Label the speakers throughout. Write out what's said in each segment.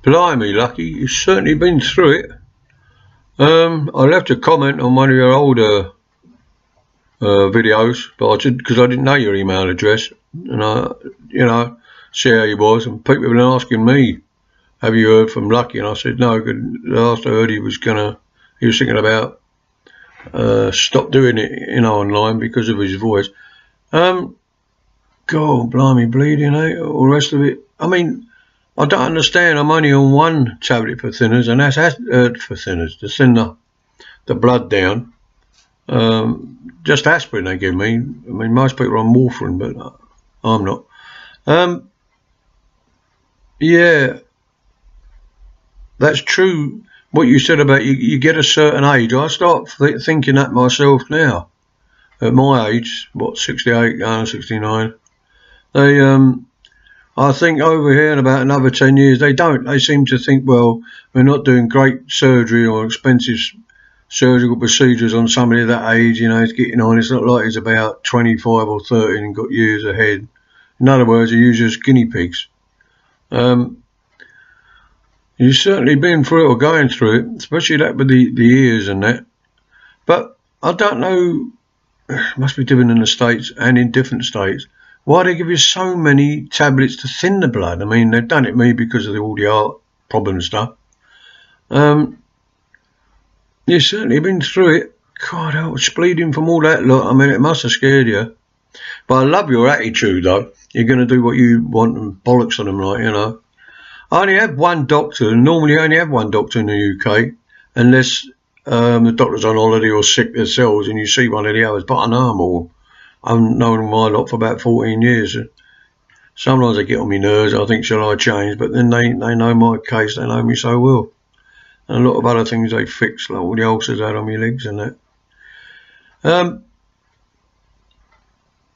Speaker 1: Blimey, Lucky, you've certainly been through it. I left a comment on one of your older videos, but because I didn't know your email address, and see how you was, and people have been asking me, have you heard from Lucky? And I said no, because last I heard he was thinking about stop doing it, online because of his voice. God, blimey, bleeding, all the rest of it. I mean, I don't understand. I'm only on one tablet for thinners, and that's for thinners, to thin the blood down. Just aspirin they give me. I mean, most people are on warfarin, but I'm not. Yeah, that's true. What you said about you get a certain age. I start thinking that myself now. At my age, 68, 69. I think over here in about another 10 years, they seem to think, well, we're not doing great surgery or expensive surgical procedures on somebody of that age, he's getting on. It's not like he's about 25 or 30 and got years ahead. In other words, they use as guinea pigs. You've certainly been through it or going through it, especially that with the ears and that. But I don't know, it must be different in the States and in different states. Why they give you so many tablets to thin the blood? I mean, they've done it maybe because of all the heart problem stuff. You've certainly been through it. God, I was bleeding from all that lot. I mean, it must have scared you. But I love your attitude, though. You're going to do what you want and bollocks on them, I only have one doctor, and normally I only have one doctor in the UK, unless the doctor's on holiday or sick themselves, and you see one of the others. But I know them all. I've known my lot for about 14 years. Sometimes they get on my nerves. I think, shall I change? But then they know my case. They know me so well. And a lot of other things they fix, like all the ulcers out on my legs and that.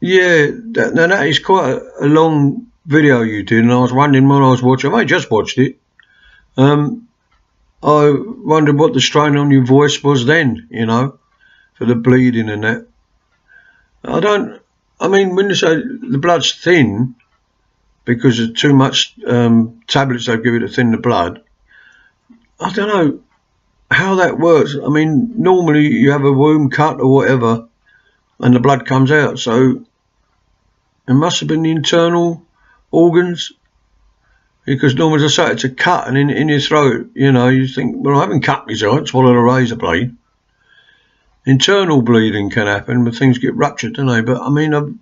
Speaker 1: Yeah, that is quite a long video you did, and I was wondering when I was watching. I just watched it. I wondered what the strain on your voice was then, for the bleeding and that. I mean, when they say the blood's thin because of too much tablets they've given to thin the blood, I don't know how that works. I mean, normally you have a wound cut or whatever and the blood comes out, so it must have been the internal organs, because normally they say it's a cut and in your throat, you think, well, I haven't cut myself, I swallowed a razor blade. Internal bleeding can happen when things get ruptured, don't they? But I mean, I've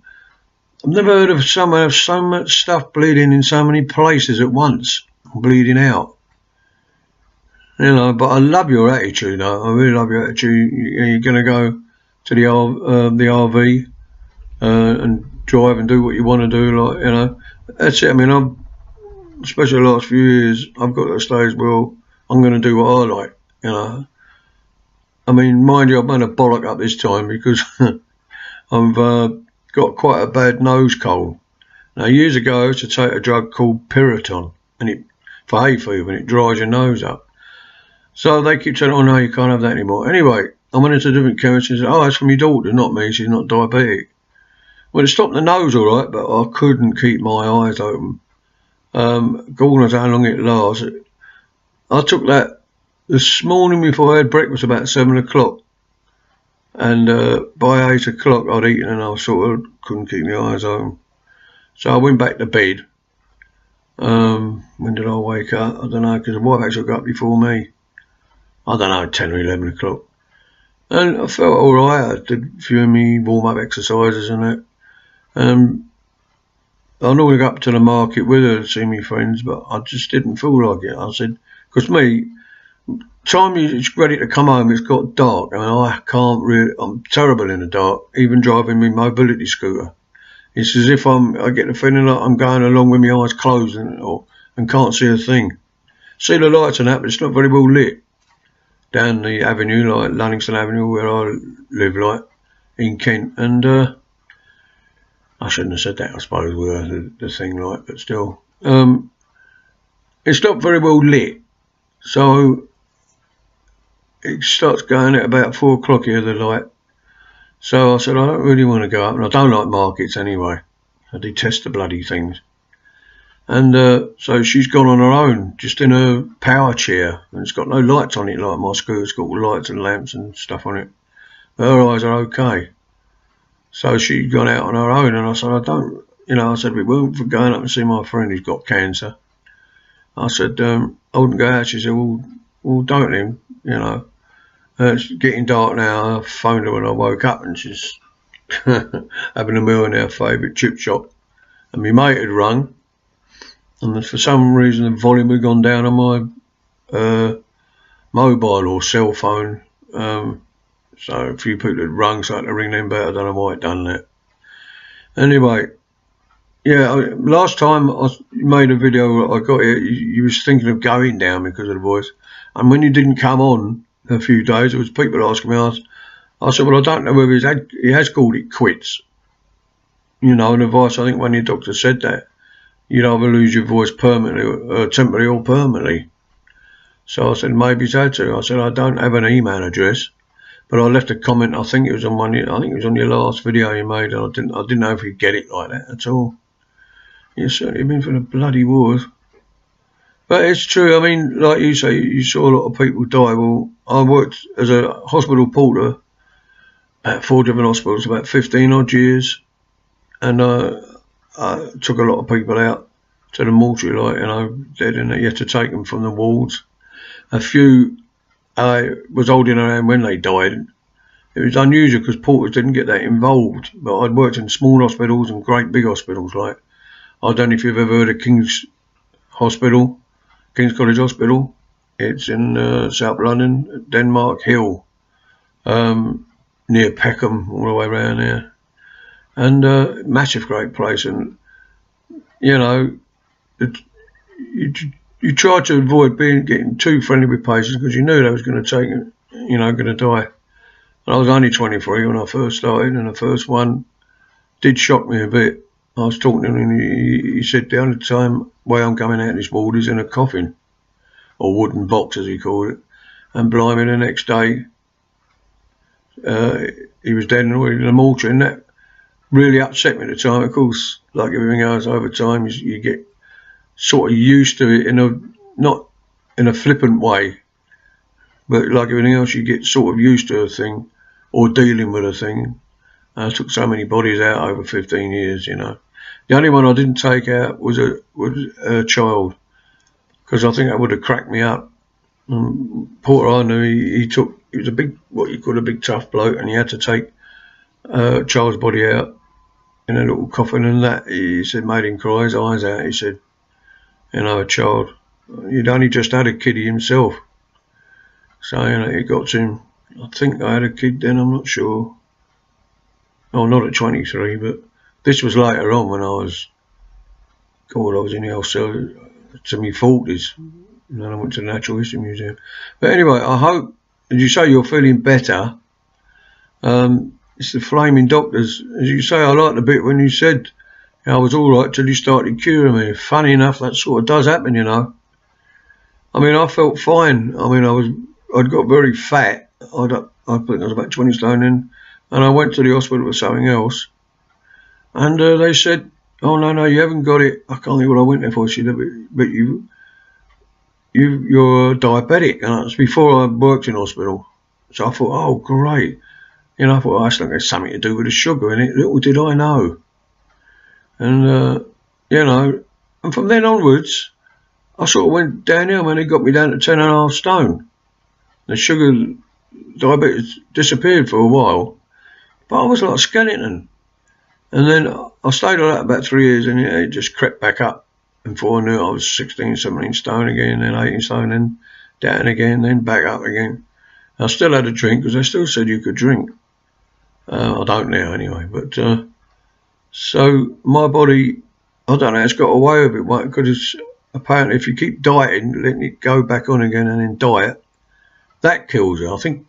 Speaker 1: never heard of someone have so much stuff bleeding in so many places at once, bleeding out. But I love your attitude, though. I really love your attitude. You're going to go to the RV and drive and do what you want to do, That's it. I mean, especially the last few years, I've got to the stage where I'm going to do what I like, I mean, mind you, I've made a bollock up this time because I've got quite a bad nose cold. Now, years ago, I used to take a drug called Piriton, for hay fever, and it dries your nose up. So they keep saying, oh no, you can't have that anymore. Anyway, I went into a different chemist and said, oh, that's from your daughter, not me, she's not diabetic. Well, it stopped the nose all right, but I couldn't keep my eyes open. God knows how long it lasts. I took that this morning before I had breakfast about 7 o'clock, and by 8 o'clock I'd eaten and I sort of couldn't keep my eyes open. So I went back to bed. When did I wake up? I don't know, because the wife actually got up before me. I don't know, 10 or 11 o'clock. And I felt all right. I did a few of me warm-up exercises and that. I normally go up to the market with her to see my friends, but I just didn't feel like it. I said, because time it's ready to come home, it's got dark. I mean, I can't really, I'm terrible in the dark, even driving my mobility scooter. It's as if I get the feeling like I'm going along with my eyes closed and can't see a thing. See the lights and that, but it's not very well lit. Down the avenue, like Luddingstone Avenue, where I live, in Kent. And I shouldn't have said that, I suppose, with the thing, but still. It's not very well lit. So it starts going at about 4 o'clock here, the light. So I said, I don't really want to go up, and I don't like markets anyway. I detest the bloody things. And so she's gone on her own, just in a power chair, and it's got no lights on it like my scooter's got lights and lamps and stuff on it. But her eyes are okay. So she'd gone out on her own, and I said, I said, we weren't for going up and see my friend who's got cancer. I said, I wouldn't go out. She said, well, don't then, It's getting dark now. I phoned her when I woke up, and she's having a meal in our favourite chip shop. And my mate had rung, and for some reason the volume had gone down on my mobile or cell phone. So a few people had rung, so I had to ring them back. I don't know why I'd done that. Anyway, yeah, last time I made a video, I got it, you was thinking of going down because of the voice. And when you didn't come on a few days, there was people asking me, I said, well, I don't know whether he has called it quits. And advice, I think one of your doctors said that. You'd either lose your voice permanently, temporarily or permanently. So I said, maybe he's had to. I said, I don't have an email address. But I left a comment. I think it was on your last video you made. And I didn't know if you'd get it like that at all. You've certainly been for the bloody wars. But it's true. I mean, like you say, you saw a lot of people die. Well, I worked as a hospital porter at 4 different hospitals, about 15 odd years, and I took a lot of people out to the mortuary, dead, and you had to take them from the wards. A few I was holding around when they died. It was unusual because porters didn't get that involved, but I'd worked in small hospitals and great big hospitals. Like, I don't know if you've ever heard of King's College Hospital. It's in South London, Denmark Hill, near Peckham, all the way around there. And massive great place. And, you try to avoid getting too friendly with patients because you knew they was going to going to die. And I was only 23 when I first started, and the first one did shock me a bit. I was talking to him, and he said the only time way I'm coming out of this ward is in a coffin, or wooden box as he called it. And blimey, the next day he was dead and already in the mortuary, and that really upset me at the time. Of course, like everything else, over time you get sort of used to it, not in a flippant way, but like everything else, you get sort of used to a thing or dealing with a thing. I took so many bodies out over 15 years, The only one I didn't take out was a child, because I think that would have cracked me up. Porter I knew, he was a big, what you call a big tough bloke, and he had to take a child's body out in a little coffin, and that, he said, made him cry his eyes out. He said, a child. He'd only just had a kid himself. So, it got to him. I think I had a kid then, I'm not sure. Oh, not at 23, but this was later on when I was in the health cell to my 40s. And then I went to the Natural History Museum. But anyway, I hope, as you say, you're feeling better. It's the flaming doctors. As you say, I liked the bit when you said I was all right till you started curing me. Funny enough, that sort of does happen, I mean, I felt fine. I mean, I'd got very fat. I think I was about 20 stone then, and I went to the hospital for something else, and they said, "Oh no, you haven't got it." I can't think what I went there for. She said, "But you're diabetic," and that's before I worked in hospital. So I thought, "Oh great," I thought, "Oh, it's not got something to do with the sugar in it." Little did I know. And and from then onwards, I sort of went downhill. Man, it got me down to 10.5 stone. The sugar, diabetes disappeared for a while, but I was like a skeleton. And then I stayed on that about 3 years, and it just crept back up. And before I knew it, I was 16, 17 stone again, then 18 stone, then down again, then back up again. I still had a drink because they still said you could drink. I don't now anyway, but so my body, I don't know, it's got away with it, because apparently if you keep dieting, letting it go back on again and then diet, that kills you. I think,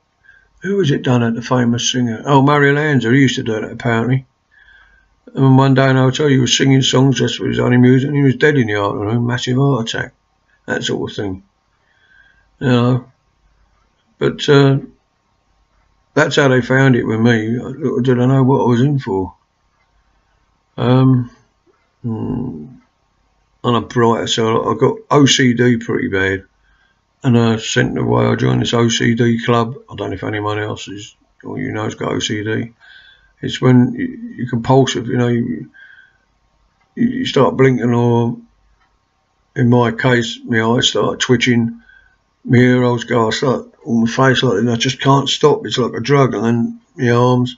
Speaker 1: who was it done at, the famous singer? Oh, Murray Lanza, he used to do that apparently. And one day in a hotel, he was singing songs just for his own music, and he was dead in the afternoon, massive heart attack, that sort of thing. But that's how they found it with me. Little did I know what I was in for. I on a brighter side, I got OCD pretty bad, and I sent away. I joined this OCD club. I don't know if anyone else is, or you know, has got OCD. It's when you're compulsive, you know, you start blinking, or in my case, my eyes start twitching, my ear holes go, I start on my face like that, and I just can't stop. It's like a drug. And then my arms,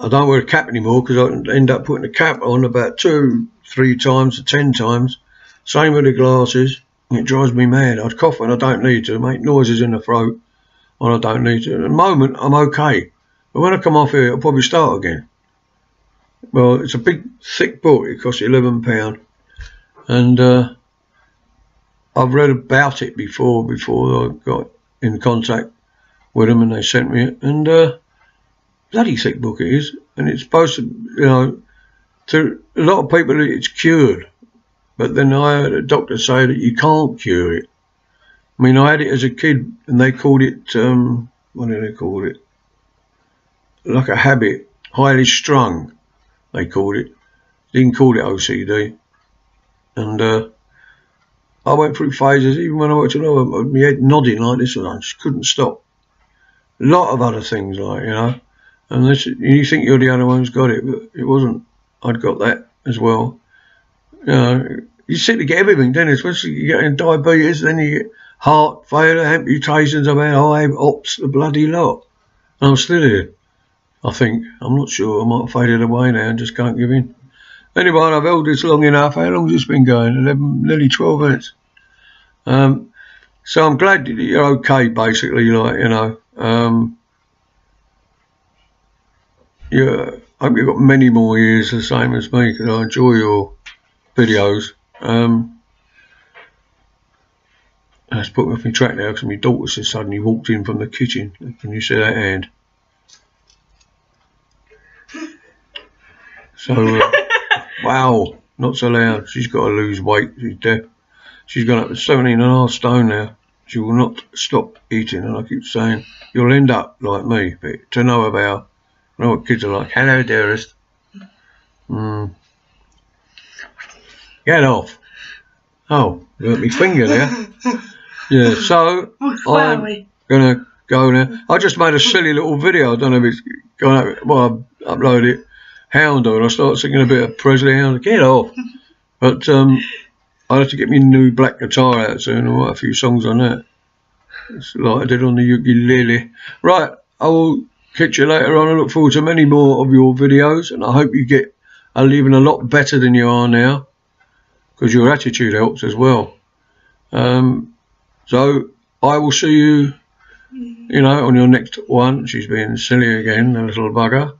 Speaker 1: I don't wear a cap anymore because I end up putting a cap on about 2, 3 times to 10 times. Same with the glasses. It drives me mad. I'd cough when I don't need to, make noises in the throat when I don't need to. At the moment, I'm okay. But when I come off here, I'll probably start again. Well, it's a big, thick book. It costs £11. And I've read about it before I got in contact with them, and they sent me it. And bloody thick book it is. And it's supposed to, you know, to a lot of people it's cured. But then I heard a doctor say that you can't cure it. I mean, I had it as a kid, and they called it, what do they call it? Like a habit, highly strung, they called it. They didn't call it OCD. And I went through phases, even when I went to know, my head nodding like this, and I just couldn't stop. A lot of other things, like, you know. And this, you think you're the only one who's got it, but it wasn't. I'd got that as well. You know, you seem to get everything, don't you? Especially you get diabetes, then you get heart failure, amputations, about high ops, the bloody lot. And I'm still here. I think. I'm not sure. I might have faded away now and just can't give in. Anyway, I've held this long enough. How long has this been going? 11, nearly 12 minutes. So I'm glad that you're okay, basically, like, you know. Yeah, I hope you've got many more years the same as me, because I enjoy your videos. Let's put me off my track now, because my daughter just suddenly walked in from the kitchen. Can you see that hand? So, wow, not so loud. She's got to lose weight. She's deaf. She's gone up to 17.5 stone now. She will not stop eating, and I keep saying, you'll end up like me. But to know about, I know what kids are like. Hello, dearest. Get off. Oh, you hurt my finger there. Yeah, so I'm going to go now. I just made a silly little video. I don't know if it's gone up. Well, I uploaded it. Hound on. I started singing a bit of Presley Hound. Get off. But I'll have to get my new black guitar out soon and write a few songs on that. It's like I did on the ukulele. Right, I will catch you later on. I look forward to many more of your videos, and I hope you are living a lot better than you are now, because your attitude helps as well. So I will see you, you know, on your next one. She's being silly again, the little bugger.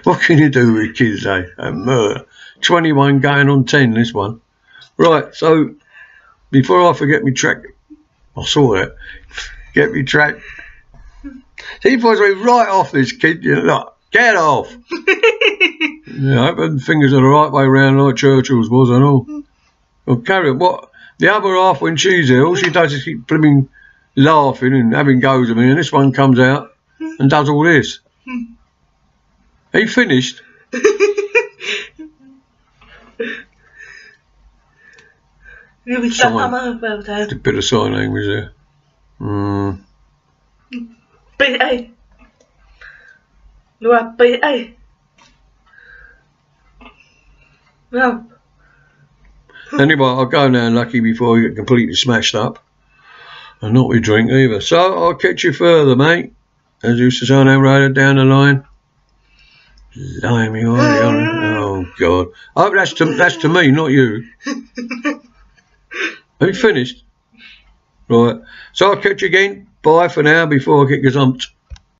Speaker 1: What can you do with kids, eh? 21 going on 10, this one. Right, so before I forget my track, I saw that. Get me track. He puts me right off this kid, you know, like, get off. Yeah, I hope the fingers are the right way round like Churchill's was and all. Well, carry on. What? The other half, when she's ill, all she does is keep blooming laughing and having goes at me, and this one comes out and does all this. Are you finished? A bit of sign language there.
Speaker 2: No.
Speaker 1: Anyway, I'll go now, Lucky, before I get completely smashed up. And not with drink either. So I'll catch you further, mate. As used to say on that road down the line. Blimey, oh God. I hope that's to me, not you. Have you finished? Right. So I'll catch you again. Bye for now before I get gazumped.